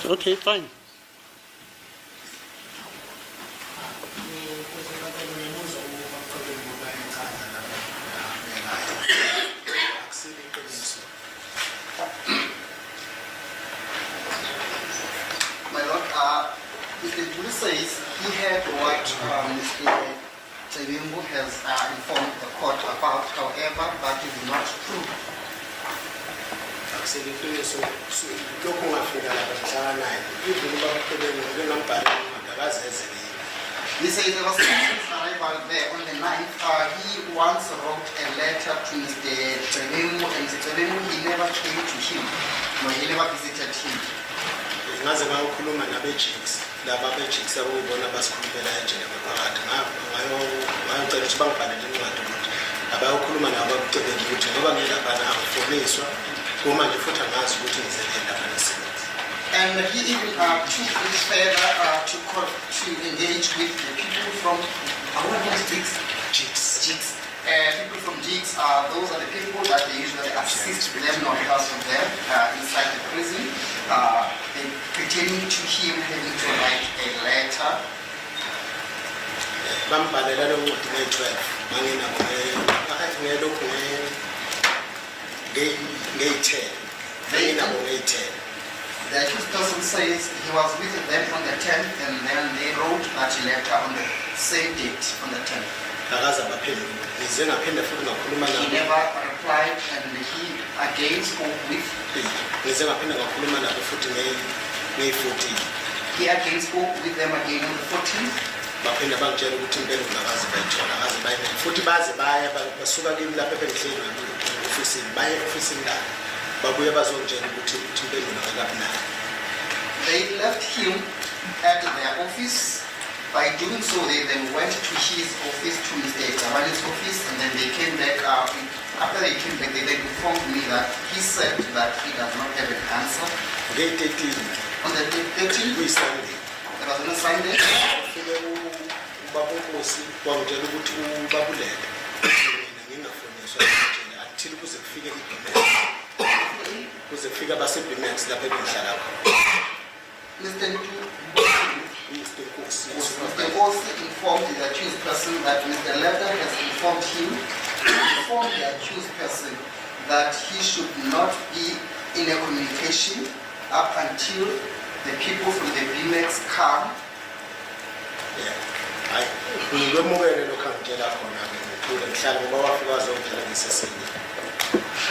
Okay, fine. My Lord, Mr. Bulu says he heard what Mr. Tebimbu has informed the court about, however, that is not true. He says there was since arrival there on the 9th. He once wrote a letter to Mr. Tebimbu, and Mr. Tebimbu, he never came to him, no, he never visited him. ngaze bayokhuluma nabe-jigs laba be-jigs abuyibona basikhulumela enjena phakathi ngayocela ukuthi bangibhalele incwadi ukuthi abayokhuluma nabo bakucebeki ukuthi ngoba ngilaphana akufoniswa uma nje futhi angazi ukuthi ngizele lapha nesebenzi. And he even took it further to engage with the people from jigs. People from jigs, those are the people that they usually assist them or help them inside the prison. They pertaining to him having to write a letter. Bambhalela lo ncwadi nge-12 manginabo ngelokhu ngeyi-10 manginabo ngeyi-10. The accused person says he was with them on the 10th, and then they wrote that letter on the same date, on the 10th. He never replied, and he again spoke with. He again spoke with them again on the 14th. They left him at their office. By doing so, they then went to his office, to Mr. Tabani's office, and then they came back. After they came back, they informed me that he said that he does not have an answer. On the 13th, it was on a Sunday. Mr. Kosi informed the accused person that Mr. Lefter has informed the accused person that he should not be in a communication up until the people from the BMX come.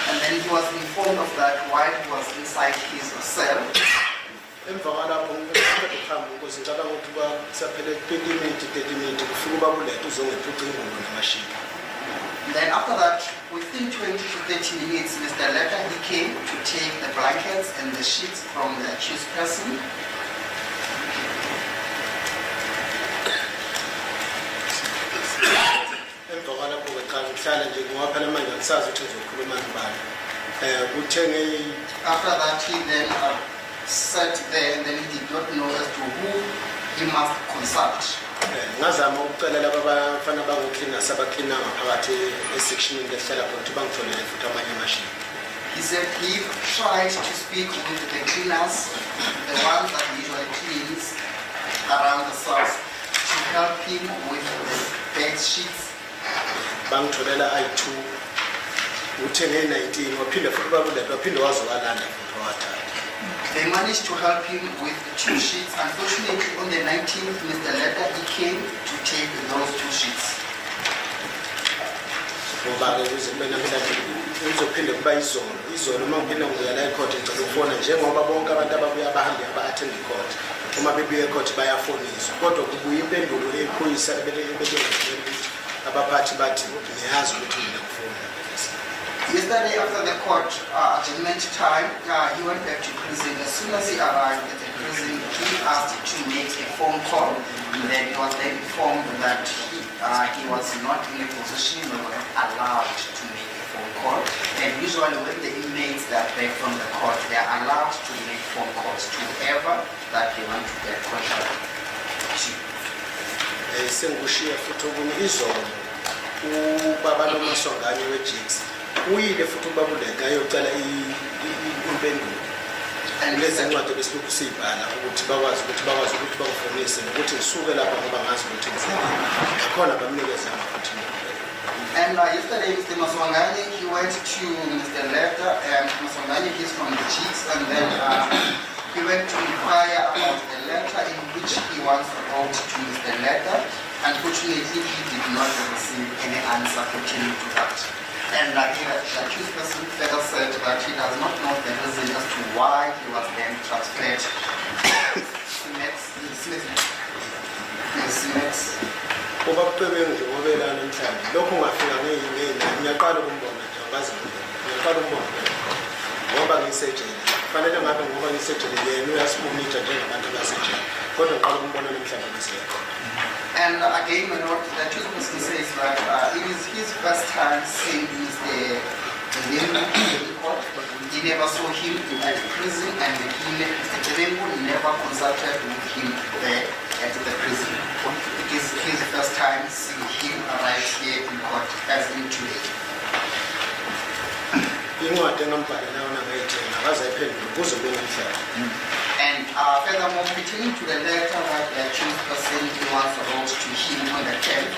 And then he was informed of that while he was inside his cell. Then after that, within 20 to 30 minutes, Mr. Lefter, he came to take the blankets and the sheets from the accused person. After that, he then sat there, and then he did not know as to who he must consult. He said he tried to speak with the cleaners, the ones that usually cleans around the cells, to help him with the bed sheets. They managed to help him with 2 sheets. Unfortunately, on the 19th, Mr. Lefter, he came to take those 2 sheets. Yesterday, after the court adjournment time, he went back to prison. As soon as he arrived at the prison, he asked to make a phone call. And then he was then informed that he was not in a position or allowed to make a phone call. And usually when the inmates that back from the court, they are allowed to make phone calls to whoever that they want to get contact to. And lezi ncwadi besilokhu siyibhala ukuthi bakwazi ukuthi bakufonise nokuthi ngisuke lapha ngoba ngazi ukuthi ngizele nakhona bamnikeza amaphutha. And yesterday, Mr. Maswangani, he went to Mr. Letta, and Maswangani is from the Chiefs, and then he went to inquire about the letter in which he once wrote to Mr. Letta. Unfortunately, he did not receive any answer pertaining to that. And the accused person further said that he does not know the reason as to why he was then transferred to Smiths. Ngoba kuqebengu nje ngobela namhlanje lokho ungafika ngiyaqala ukumbona nje ngazi ngiyaqala ukumbona ngoba ngisejele fanele ngabe ngoba ngisejele yena uyasimonitha njengabantu basejele kodwa ngiqala ukumbona namhlanje ngiseyakho. And again, the accused person says that it is his first time seeing Mr. Court. He never saw him at prison, and Mr. Tebengu never consulted with him there at the prison. It is his first time seeing him arrive here in court, as in today. And furthermore, pertaining to the letter that the accused person once wrote to him on the 10th,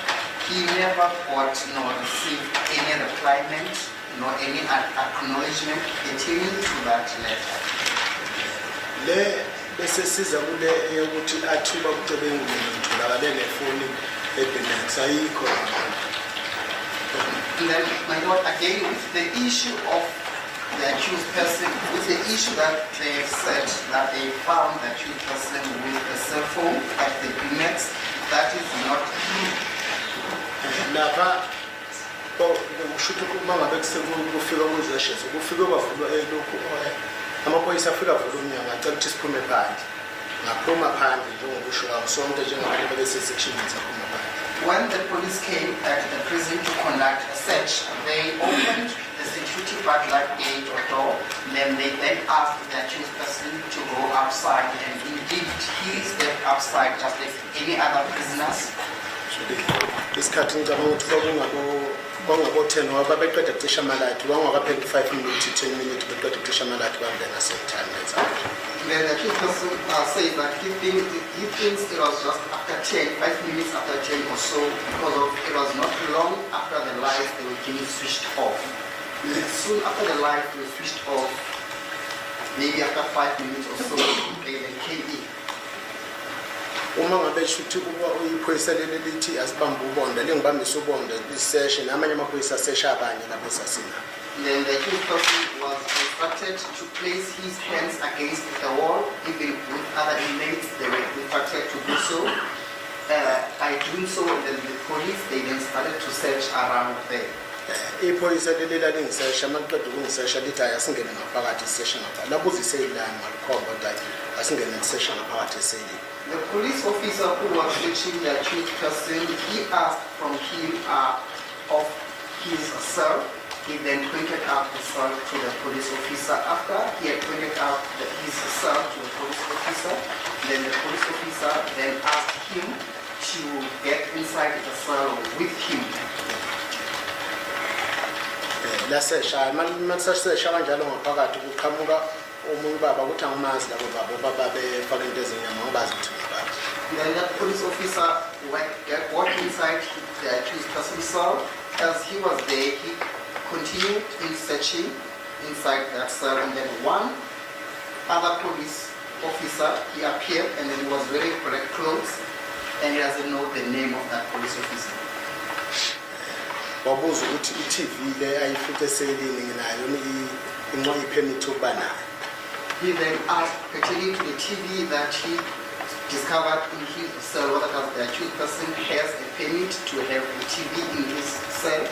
he never got nor received any replyment nor any acknowledgement pertaining to that letter. Besesiza kule eyokuthi athuba kuCebengu ngitholakale nefoni eBenex ayikho. And then, my Lord, again with the issue of the accused person, with the issue that they said that they found the accused person with a cell phone at the Benex, that is not true. Lapha ushuthi uma ngabe kufika kuzeshes ukufika kwavulwa lokhu amaphoyisa afika avula umnyango acela ukuthi siphume phandle ngaphuma phandle njengokusho kawo sonke njengabantu besesection saphuma phandle. When the police came at the prison to conduct a search, they opened the security padlock gate or door, then they asked the accused person to go outside, and indeed he stepped outside just like any other prisoners. Isikhathi ngicabanga ukuthi kwangabo-10 ngoba beqeda kucisha amalathi wangakapheli 5 minutes 10 minutes beqeda kucisha amalathi bangena sometime later. Then the accused person says that he thinks it was just after 10, 5 minutes after 10 or so, because it was not long after the lights they were getting switched off. Soon after the lights were switched off, maybe after 5 minutes or so, they came in. Uma ngabe shuthi kuba uyiphoyisa leli lithi asibambe ubonda lengibambisa ubonda isession amanye amaphoyisa asesha abanye lapho sasina. Then the accused person was instructed to place his hands against the wall, even with other inmates. They were instructed to do so. By doing so, then the police then started to search around there. Iphoyisa leli lalingisesha maqedwe kungisesha lithi ayasingene ngaphakathi isession ngapha labuza iseyilani ngalikhomba ukuthi asingene isession ngaphakathi eseyilini. The police officer who was searching the accused person, he asked from him of his cell. He then pointed out the cell to the police officer. After he had pointed out his cell to the police officer, then the police officer then asked him to get inside the cell with him. Lasesha masesha kanjalo ngaphakathi kuqhamuka omunye baba ukuthi angimazi labo baba befaka into ezinyama ngobazi ukuthi ngibani. Then that police officer walked inside the accused person's cell. As he was there, he continued in searching inside that cell, and then one other police officer, he appeared, and then he was wearing black clothes, and he doesn't know the name of that police officer. Wabuza ukuthi iTV le ayifuthi eseyilini nginayo inqoyi permit ukuba nayo. He then asked pertaining to the TV that he discovered in his cell whether the accused person has a permit to have a TV in his cell.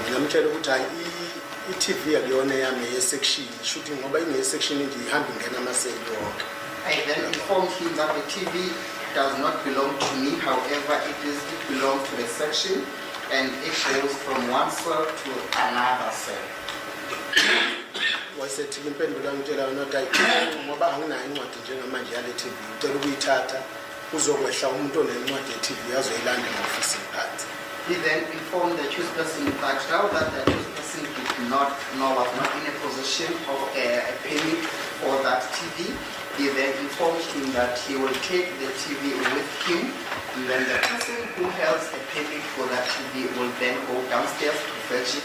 Ngamtshela ukuthi hayi iTV akuyona yami yesection shooting ngoba inesection nje ihamba ingena amaseli wonke. I then informed him that the TV does not belong to me, however it belongs to the section, and it goes from one cell to another cell. Wasethi impendulo ngitshela ukuthi ngoba anginayo incwadi njengamanje yale TV ucela ukuyithatha uzokwehla umuntu onencwadi ye-TV azoyilanda e-office phansi. He then informed the accused person that now that the accused person did not know, was not in a position of a permit for that TV. He then informed him that he will take the TV with him, and then the person who has a permit for that TV will then go downstairs to fetch it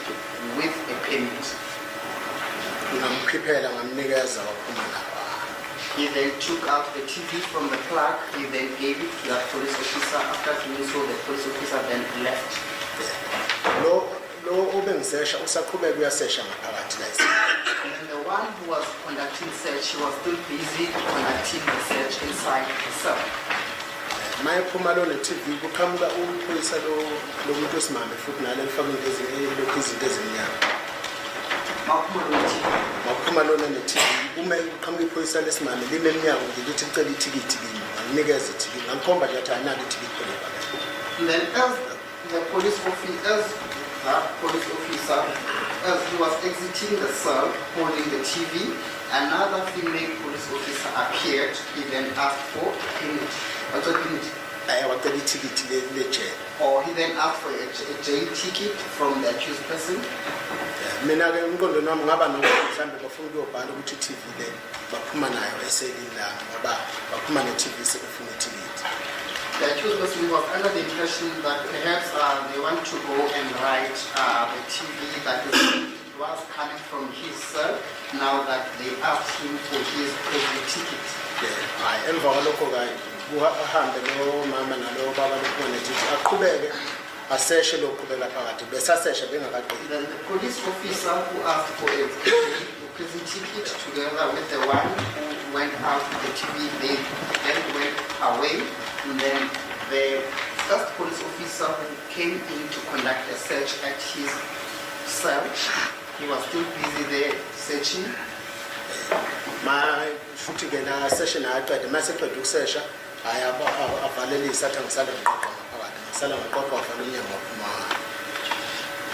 with a permit. He then took out the TV from the plug. He then gave it to the police officer. After doing so, the police officer then left. And then the one who was conducting search, he was still busy conducting the search inside the cell. And then as the police officer, as he was exiting the cell holding the TV, another female police officer appeared. He then asked for a permit. What's a permit? Or he then asked for a jail ticket from the accused person. The accused person was under the impression that perhaps they want to go and write the TV that was coming from his cell, now that they asked him for his prison ticket. Then the police officer who asked for a prison ticket together with the one who went out with the TV, they then went away. And then the first police officer who came in to conduct a search at his cell, he was still busy there searching.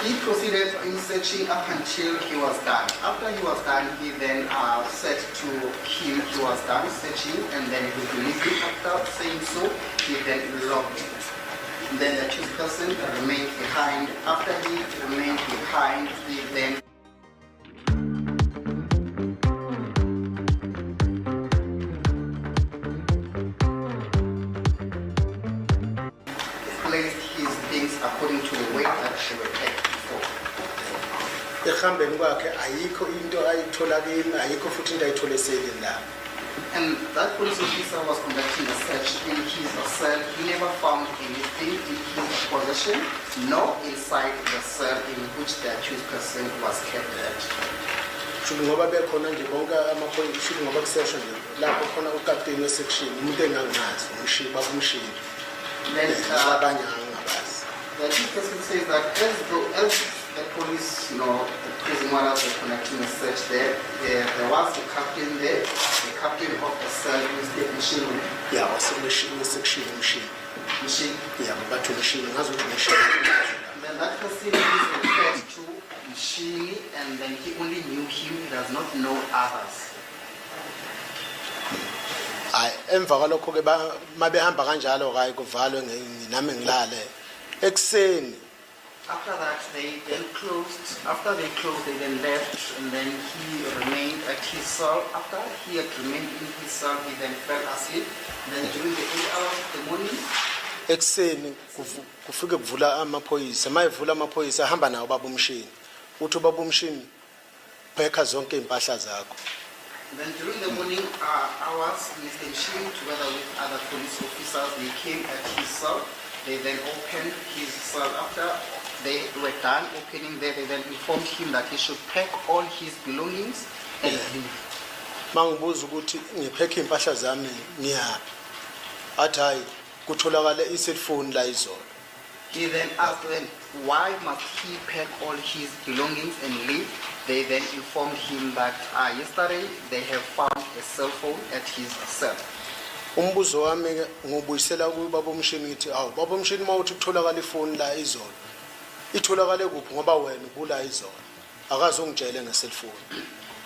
He proceeded in searching up until he was done. After he was done, he then said to him he was done searching, and then he released it. After saying so, he then locked it. Then the accused person remained behind. After he remained behind, he then placed his things according to the weight that they were packed before. And that police officer was conducting a search in his cell. He never found anything in his possession, nor inside the cell in which the accused person was kept at. Then the accused person says that as the police, the prison wardens were conducting a search there was the captain there, the captain of the cell who is the machine. Then that person is referred to machine, and then he only knew him, he does not know others. After that, they then closed. After they closed, they then left, and then he remained at his cell. After he had remained in his cell, he then fell asleep. Then during the 8 hours of the morning, kufike kuvula amaphoyisa mayevula amaphoyisa ahamba nawo baba umshini uthi baba umshini pheka zonke impahla zakho. Then during the morning hours, Mr. Mshini together with other police officers, they came at his cell. They then opened his cell. After they were done opening there, they then informed him that he should pack all his belongings and leave. Mangibuza ukuthi ngiphekhe impahla zami ngiyaphi athi hayi kutholakala i-cellphone la izolo. He then asked them why must he pack all his belongings and leave. They then informed him that yesterday they have found a cell phone at his cell. Umbuzo wami ngubuyisela kubaba umshini ngithi awu baba umshini mawuthi kutholakala ifoni la izolo itholakale kuphi ngoba wena ubula izolo akazongitshela nge-cellphone.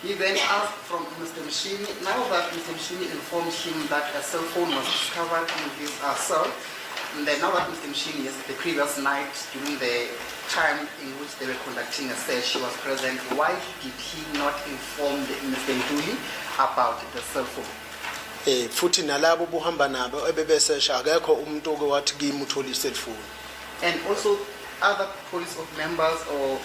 He then asked from Mr. Mshini, now that Mr. Mshini informed him that a cell phone was discovered in his cell, And then now that Mr. Mshini, yes, the previous night, during the time in which they were conducting a search, he was present. Why did he not inform Mr. Ntuli about the cell phone? Futhi nalabo buhamba nabo ebebesesha akekho umuntu oke wathi kimi uthola i-cellphone. And also other police members or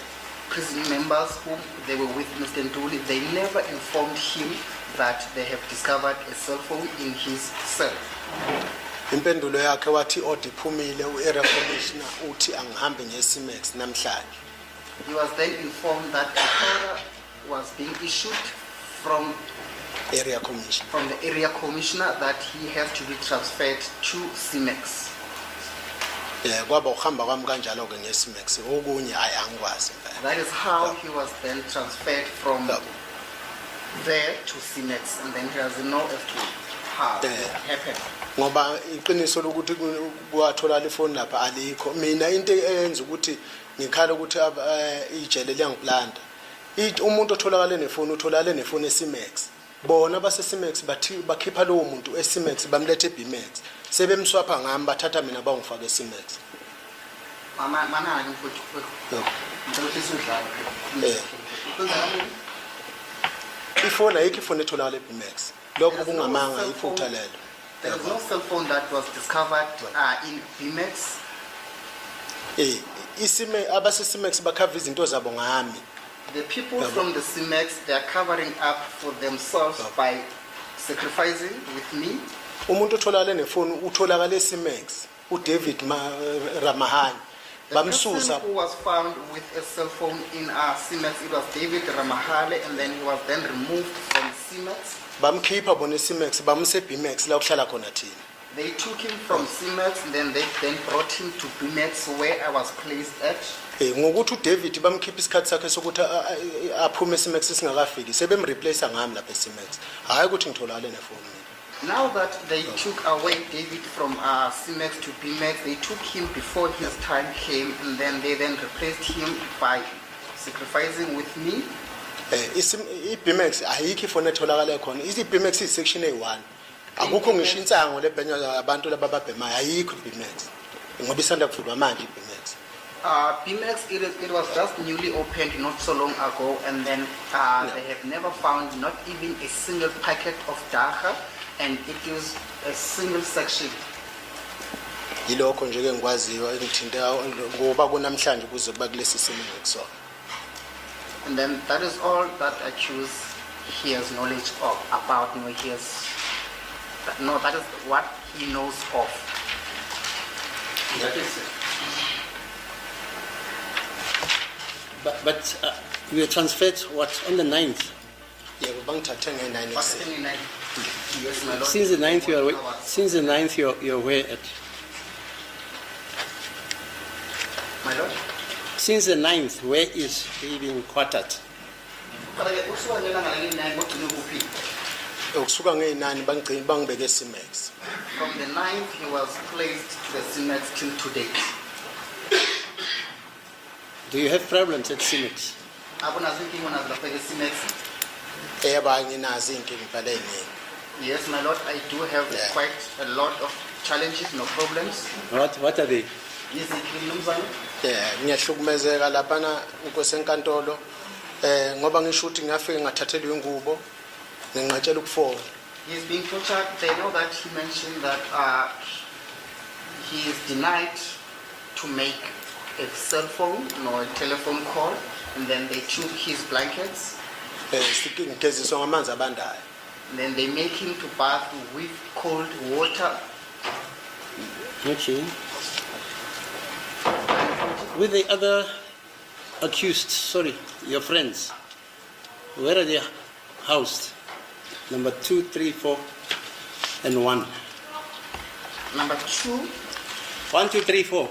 prison members whom they were with Mr. Ntuli, they never informed him that they have discovered a cell phone in his cell. Impendulo yakhe wathi odiphumile u-area commissioner uthi angihambe nge-Simex namhlanje. He was then informed that the order was being issued from the area commissioner that he has to be transferred to Simex. Kwaba uhamba kwami kanjalo ke nge-Simex okunye angikwazi impela. That is how he was then transferred from there to Simex, and then he doesn't know as to how it happened. Ngoba iqiniso lokuthi kwathola le phone lapha alikho. Mina into eyenza ukuthi ngikhala ukuthi ijele liyangiplanta. Umuntu otholakala nefone utholakala nefone eSimex. Bona base-Simex bathi bakhipha lowo muntu eSimex bamlethe eBimex. Sebemswapha ngami bathatha mina bangifaka eSimex. Mana ngifuthu. Ngicela usudlala. Ifone ayikho ifone etholakala eBimex. Lokho kungamanga iphutha lelo. There is no cell phone that was discovered in Bimex. Abase-Simex bakhava izinto zabo ngami. The people from the Simex, they are covering up for themselves by sacrificing with me. Umuntu otholakala nefone utholakala eSimex, uDavid Ramahane. The person who was found with a cell phone in Simex, it was David Ramahale, and then he was then removed from Simex. Bamkhipha bona eSimex bamse eBimex la kuhlala khona thina. They took him from Simex, and then they brought him to Bimex where I was placed at. Ngokuthi uDavid bamkhipha isikhathi sakhe sokuthi aphume eSimex singakafiki sebemreplace ngami lapha eSimex. Hayi ukuthi ngitholakala nefone. Now that they took away David from Simex to Bimex, they took him before his time came, and then they replaced him by sacrificing with me. iBimex ayikho ifone etholakala khona. iBimex isection A1. Akukho ngisho insango lebhenya abantu labababhemayo ayikho iBimex. Ngoba isanda kuvulwa manje iBimex. Bimex, it was just newly opened not so long ago, and then they have never found not even a single packet of data, and it is a single section. Yilokho nje ke ngikwaziyo engithinta ngoba kunamhlanje kuze kuba kulesi simo ngekusona. And then that is all that accused he has knowledge of about. That is what he knows of. That is it. But you were transferred what on the 9th? Yeah, bangithathe nge-9 ekuseni. Yes, my lord. Since the 9th you are away. Since the 9th you're where at? My lord. Since the 9th, where is he being quartered? Ukusuka nge-9 bangibeke eSimex. From the 9th, he was placed to the Simex till today. Do you have problems at Simex? Yes, my lord, I do have quite a lot of challenges, no problems. What are they? Ngiyahlukumezeka lapha ukwesenkantolo ngoba ngisho ukuthi ngiyafika ngathathelwa ingubo nginqatshela ukufona. He is being tortured. They know that he mentioned that he is denied to make a cell phone or a telephone call, and then they took his blankets. Ngigeziswa ngamanzi abandayo. And then they make him to bath with cold water. Okay. With the other accused, your friends, where are they housed? Number 2, 3, 4, and 1. Number 2. 1, 2, 3, 4.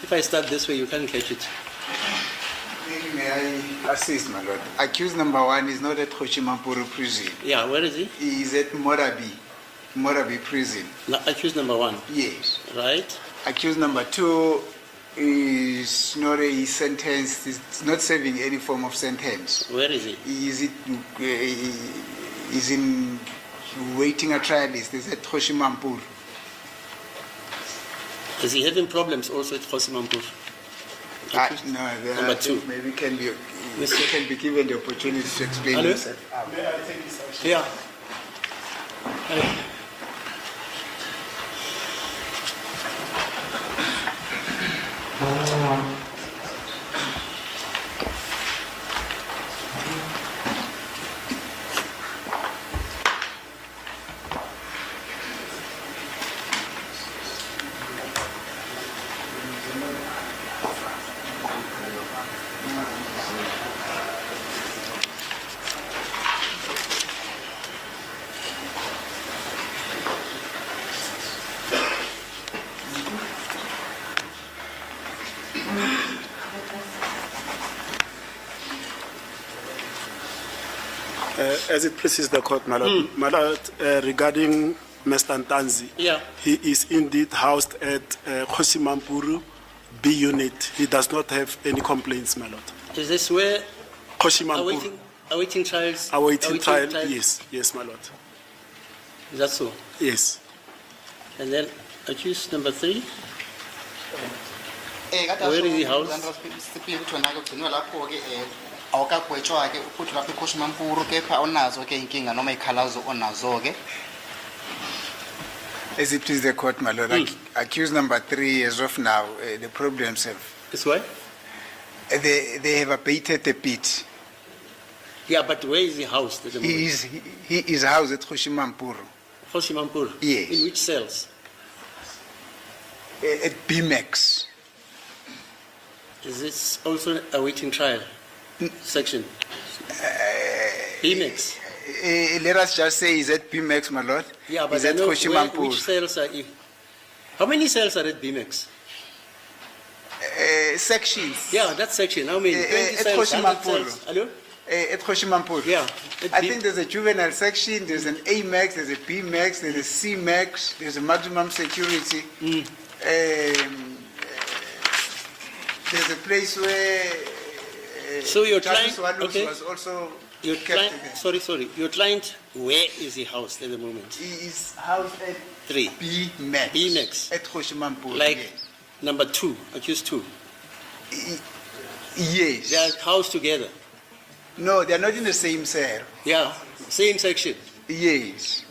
If I start this way, you can't catch it. May I assist, my lord? Accused number 1 is not at Kgoshi-Mampuru prison. Yeah, where is he? He is at Morabi prison. Accused number 1? Yes. Right. Accused number 2 is not a sentence, he's not serving any form of sentence. Where is he? He's in waiting a trial list. He's at Kgoshi-Mampuru. Is he having problems also at Kgosimampur? No, Number two. maybe can be Mr. given the opportunity to explain Hello? himself. Yeah. As it pleases the court, my lord, regarding Mr. Ntanzi, Yeah. he is indeed housed at Kgosimampuru B unit. He does not have any complaints, my lord. Is this where Kgosimampuru, awaiting trials? awaiting trial, yes, my lord. Is that so? Yes. And then accused number 3? Where is the house? awukagwetshwa-ke ukuthi lapho eKhoshimampuru kepha onazo-ke inkinga noma ikhalazo onazo-ke. As it pleases the court, my lord, accused number 3, as of now, the problems have, This way? they have abated a bit. Yeah, but where is he housed at the moment? He is housed at Kgosimampuru, Kgosimampuru? Yes. In which cells? at BMAX. Is this also awaiting trial section? BMX? Let us just say he's at BMAX, my lord. Yeah, but he's I at know Kgosimampuru. which cells are you? How many cells are at BMX? Sections. Yeah, that section. How many? 20 at cells, 100 Kgosimampuru. cells. Hello? At Kgosimampuru. Yeah. I think there's a juvenile section, there's an A max, there's a B max, there's a C max, there's a maximum security. There's a place where So your Justice client, Walus okay. was also Your kept client, there. sorry. Your client, where is he housed at the moment? He is housed at 3. B max. B max. At Kgosimampuru. Like yes. number 2, accused 2. Yes. They are housed together. No, they are not in the same cell. Yeah, same section. Yes.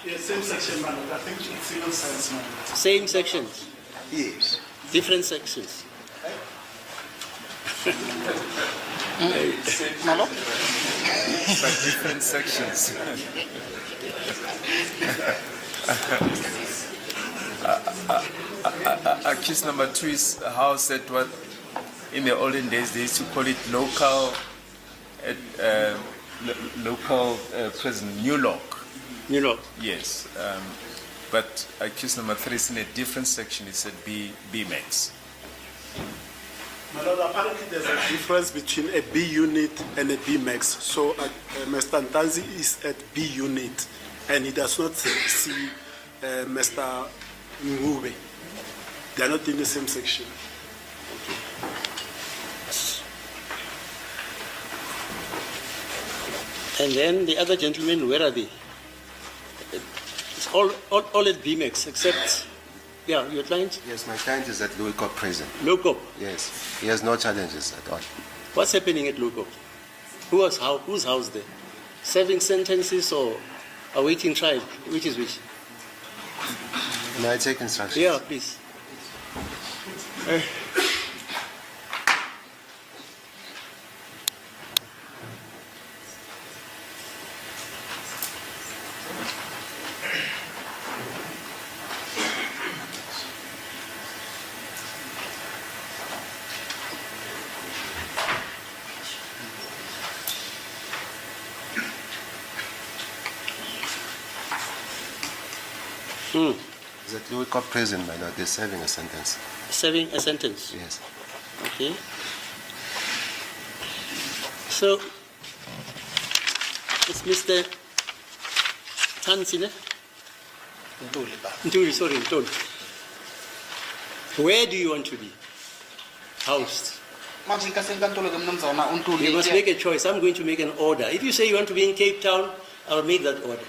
Yes, same section, man. I think it's civil science, man. Same sections. Yes. Different sections. Malo? But different sections. Accused number 2 is a house at what in the olden days they used to call it local prison, New Lock. You know. Yes. But accused number 3 is in a different section. It's at BMAX. My lord, apparently there's a difference between a B unit and a B max. So Mr. Ntanzi is at B unit and he does not see Mr. Ngube. They are not in the same section. And then the other gentlemen, where are they? It's all at BMX, except, yeah, your client? Yes, my client is at Louiscop prison. Locop. Yes, he has no challenges at all. What's happening at Locop? Who's housed there? Serving sentences or awaiting trial? Which is which? May I take instructions? Yeah, please. He's at Louiscop prison, my lord. They're serving a sentence. Serving a sentence. Yes. Okay. So, it's Mr. Tansine? Ntuli, sorry, Ntuli. Where do you want to be housed? You must make a choice. I'm going to make an order. If you say you want to be in Cape Town, I'll make that order.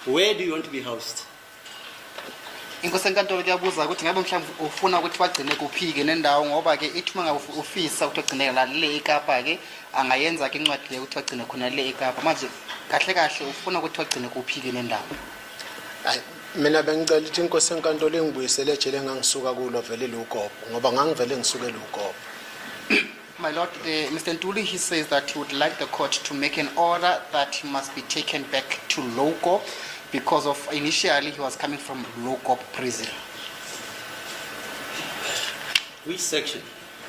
Where do you want to be housed? Inkosi enkantolo kuyabuza ukuthi ngabe mhlawumbe ufuna ukuthi bagcine kuphike nendawo ngoba ke ithi mangabe ufisa ukuthi agcine la le eKapa ke angayenza ke incwadi le ukuthi agcine khona le eKapa manje kahle kahle ufuna ukuthi bagcine kuphike nendawo. Hayi mina bengicela ukuthi inkosi enkantolo ingibuyisele ejele engangisuka kulo vele luGobo ngoba ngangivele ngisuke luGobo. My Lord, Mr. Ntuli, he says that he would like the court to make an order that he must be taken back to Lowcop because of initially he was coming from Lowcop prison. Which section?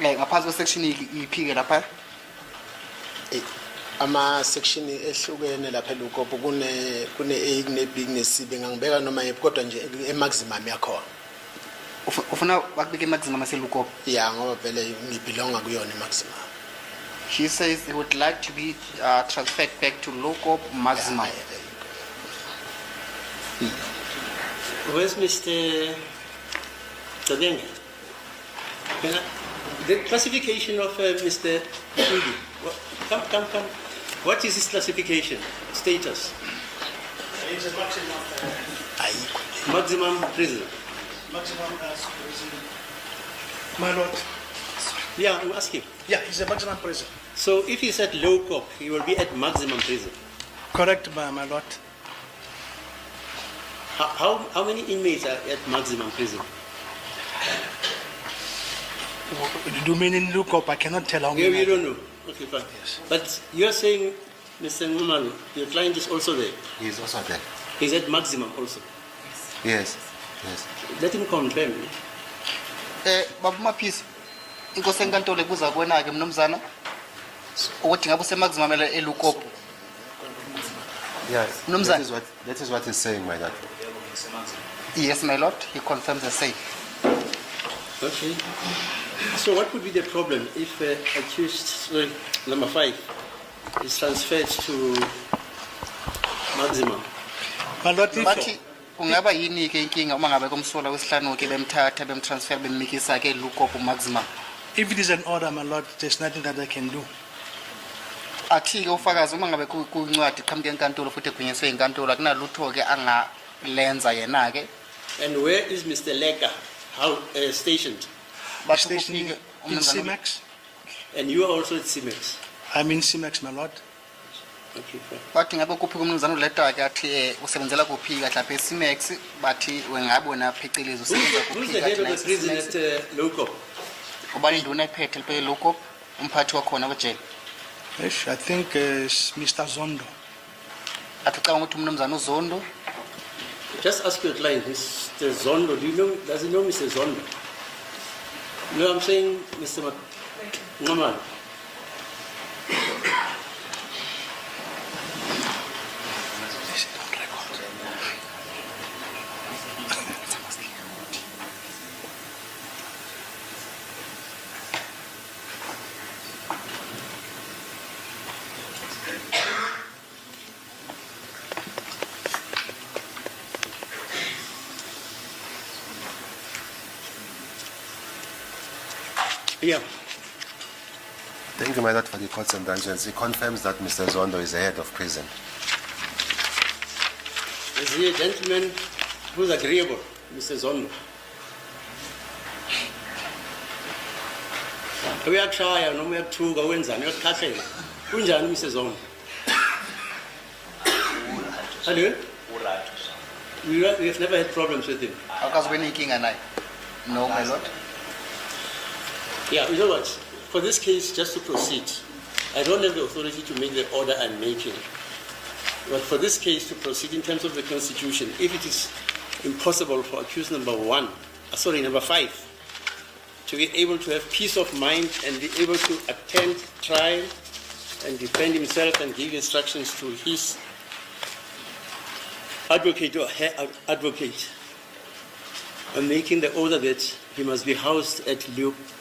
Like ngaphansi kwesection iphike lapha. Ama section ehlukene lapha luGobo kune A kune B kune C ngangibeka noma yiphi kodwa nje maximum yakhona. Ufuna bakubeke maximum aseLuGobo? Yeah, ngoba vele ngibelonga kuyona maximum. He says he would like to be transferred back to Lowcop maximum. Where's Mr. Tadenge? The classification of Mr. Ntuli. Come. What is his classification? Status? He's a Maximum prison. maximum prison. My Lord. Yeah, I'm asking. Yeah, he's a maximum prison. So if he's at Lowcop, he will be at maximum prison. Correct, my Lord. How many inmates are at maximum prison? Do you mean in Lukop? I cannot tell how Yeah, many. you don't know. Okay, fine. Yes. But you're saying, Mr. Ngumalu, your client is also there. He is also there. He's at maximum also. Yes. Let him confirm. Baba Maphisi, inkosi enkantolo kuza kuwena ke mnumzana ukuthi ngabe use maximum eLuGobo. Yeah. Mnumzana. That is what he's saying, my Lord. Yes, my Lord, he confirms the same. Okay. So what would be the problem if accused number 5 is transferred to maximum? My Lord, Bathi kungaba yini ke inkinga uma ngabe komsola wesihlanu ke bemthatha bemtransfer bemmikisa ke eLuGobo maximum? if it is an order, my Lord, there's nothing that I can do. Athi ke ufakazi uma ngabe kuncwadi qhamuke enkantolo futhi egwinyiswe inkantolo akunalutho ke angalenza yena ke. And where is Mr. Leka stationed? Stationed in CMAX. And you are also at CMEX? I'm in CMAX, my Lord. Okay, fine. Bathi ngabe kuphi kumnumzana uLeta ke athi usebenzela kuphi kahle lapha eCMAX bathi wengabe wena phecelezi usebenza Who's kuphi the head of kahle the prison at Lowcop? ubani induna ephethe lapha eLuGobo umphathi wakhona kwejele? Yes, I think it's Mr. Zondo. Athi ucabanga ukuthi umnumzana uZondo. Just ask your client, Mr. Zondo, does he know Mr. Zondo? You know what I'm saying, Mr. Ngumalu? Yeah. Thank you, my Lord, for the court's indulgence. He confirms that Mr. Zondo is the head of prison. Is he a gentleman who's agreeable, Mr. Zondo? Uyakshaya noma uyakuthuka wenzani uyakukhahlela kunjani Mr. Zondo? Hello? We have never had problems with him. Akazi inkinga naye? No, my Lord. Yeah, you know what? For this case, just to proceed, I don't have the authority to make the order I'm making. But for this case to proceed in terms of the Constitution, if it is impossible for accused number 5, to be able to have peace of mind and be able to attend trial and defend himself and give instructions to his advocate or her advocate, I'm making the order that he must be housed at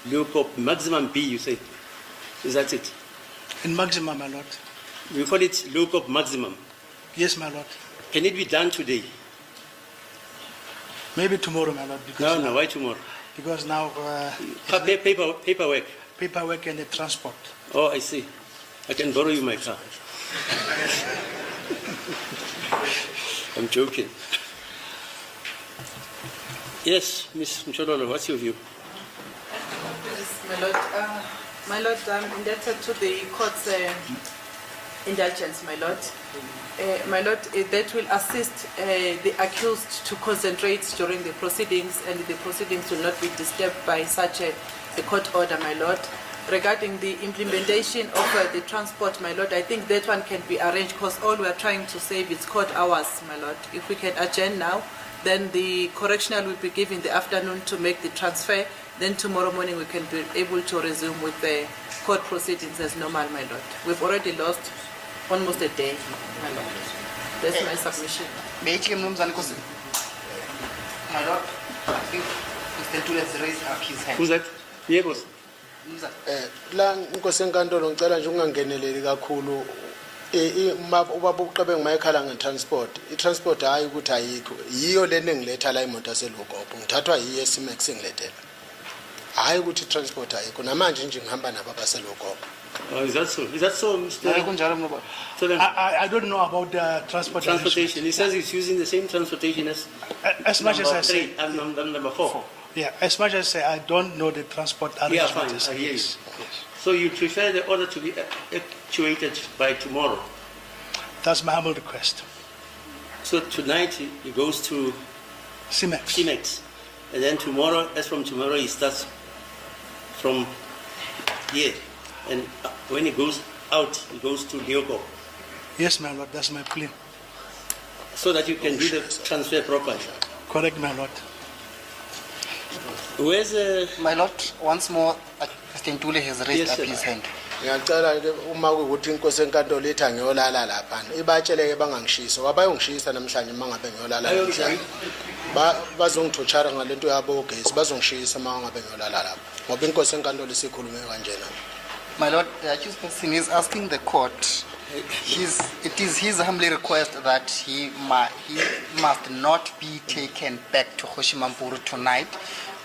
Lowcop maximum B, you say. Is that it? In maximum, my Lord. We call it Lowcop maximum. Yes, my Lord. Can it be done today? Maybe tomorrow, my Lord. Because No, why tomorrow? Because now Paperwork. paperwork and the transport. Oh, I see. I can borrow you my car. I'm joking. Yes, Ms. Mshololo, what's your view? Yes, my Lord, I'm indebted to the court's indulgence, my Lord. My Lord, that will assist the accused to concentrate during the proceedings, and the proceedings will not be disturbed by such a court order, my Lord. Regarding the implementation of the transport, my Lord, I think that one can be arranged, because all we are trying to save is court hours, my Lord. If we can adjourn now, then the correctional will be given the afternoon to make the transfer. Then tomorrow morning we can be able to resume with the court proceedings as normal, my Lord. We've already lost almost a day, my Lord. That's my submission. My Lord, I think Mr. Ntuli has raised up his hand. Who's that? Yeah, boss. La inkosi enkantolo ngicela nje ungangeneleli kakhulu ubaba uqebe ngimayekhala ngetransport itransport hayi ukuthi ayikho yiyo lena engiletha la imoto yaseLugogo ngithathwa yiye Simex ngilethela hayi ukuthi transport ayikho namanje nje ngihamba nabo abaseLugogo. Is that so? Is that so, Mr.? So then, I don't know about the transportation. He says he's using the same transportation as much as I say. And number 4. Yeah, as much as I say, I don't know the transport Yeah, fine. arrangements. I hear you. Yes. So you prefer the order to be actuated by tomorrow? That's my humble request. So tonight he goes to Simex. And then tomorrow, as from tomorrow, he starts from here. And when he goes out, he goes to Leopold. Yes, my Lord, that's my plea. So that you can do the transfer properly. Correct, my Lord. Where's My Lord, once more, Mr. Ntuli has raised up his hand. Ngiyacela ke uma ukuthi inkosi enkantolo ithi angiyolala lapha ibatsheleke bangangishisa wabayongishisa namhlanje mangabe ngiyolala bazongithuthara ngalento yabo ugesi bazongishisa mangabe ngiyolala lapha ngoba inkosi enkantolo isikhulume kanjena. My Lord, the accused person is asking the court, it is his humble request that he must not be taken back to Hoshimampuru tonight,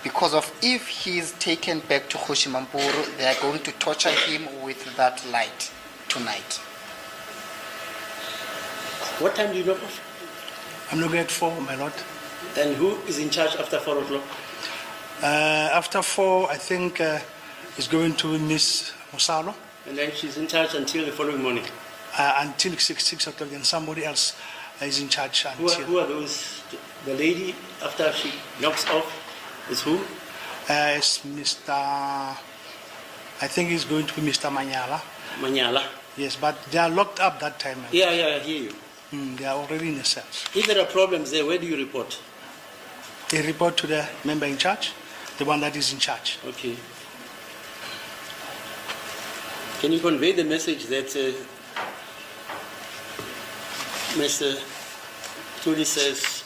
because of if he is taken back to Hoshimampuru, they are going to torture him with that light tonight. what time do you know? I'm looking at 4, my Lord. And who is in charge after 4 o'clock? After 4, I think it's going to Miss Musalo And then she's in charge until the following morning. until 6 o'clock, and somebody else is in charge until. Who are those? The lady after she knocks off is who? It's Mr. I think it's going to be Mr. Manyala. Manyala. Yes, but they are locked up that time. Yeah, I hear you. They are already in the cells. If there are problems there, where do you report? They report to the member in charge, the one that is in charge. Okay. Can you convey the message that Mr. Ntuli says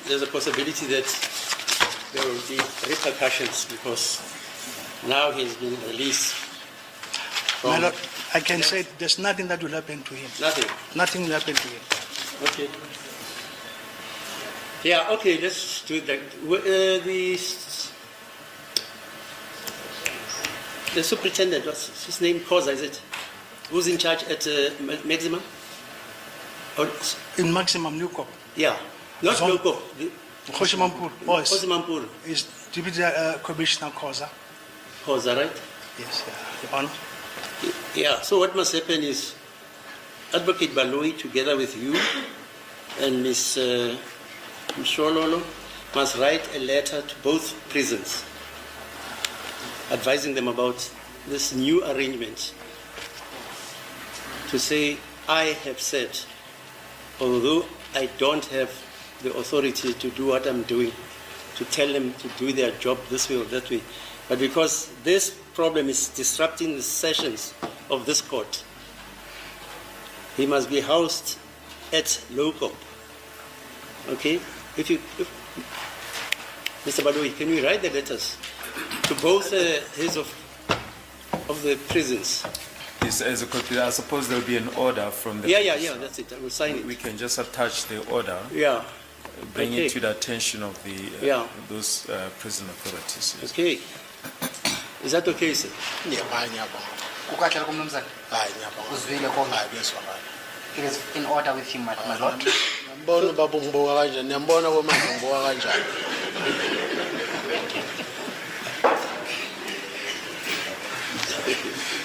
there's a possibility that there will be repercussions because now he's been released from... My Lord, I can say there's nothing that will happen to him. Nothing. Nothing will happen to him. Okay. Yeah, okay, let's do that. The superintendent, what's his name? Koza, is it? Who's in charge at Maximum? Or, In maximum Newcop, yeah, not Zon- local. Hoshimampur, boys, Hoshimampur. is Deputy Commissioner Koza. Koza, right? Yes, Your Honor. Yeah, so what must happen is Advocate Baloyi, together with you and Ms. Mshololo, must write a letter to both prisons advising them about this new arrangement to say, I have said, although I don't have the authority to do what I'm doing, to tell them to do their job this way or that way, but because this problem is disrupting the sessions of this court, he must be housed at Locop. Okay? Mr. Baloyi, can you write the letters to both heads of the prisons? Yes, as a copy, I suppose there'll be an order from the... Yeah, that's it. I will sign it. We can just attach the order, Yeah. bring Okay. it to the attention of the those prison authorities. Yes. Okay. Is that okay, sir? Yeah, hayi ngiyabonga. Kukahle lokho mnumzane. Hayi ngiyabonga. Uzwile konke. Hayi kuyezwakala. It is in order with him, my Lord. Ngiyambona ubaba ungibuka kanjani. Ngiyambona kwamanje ngibuka kanjani. Thank you.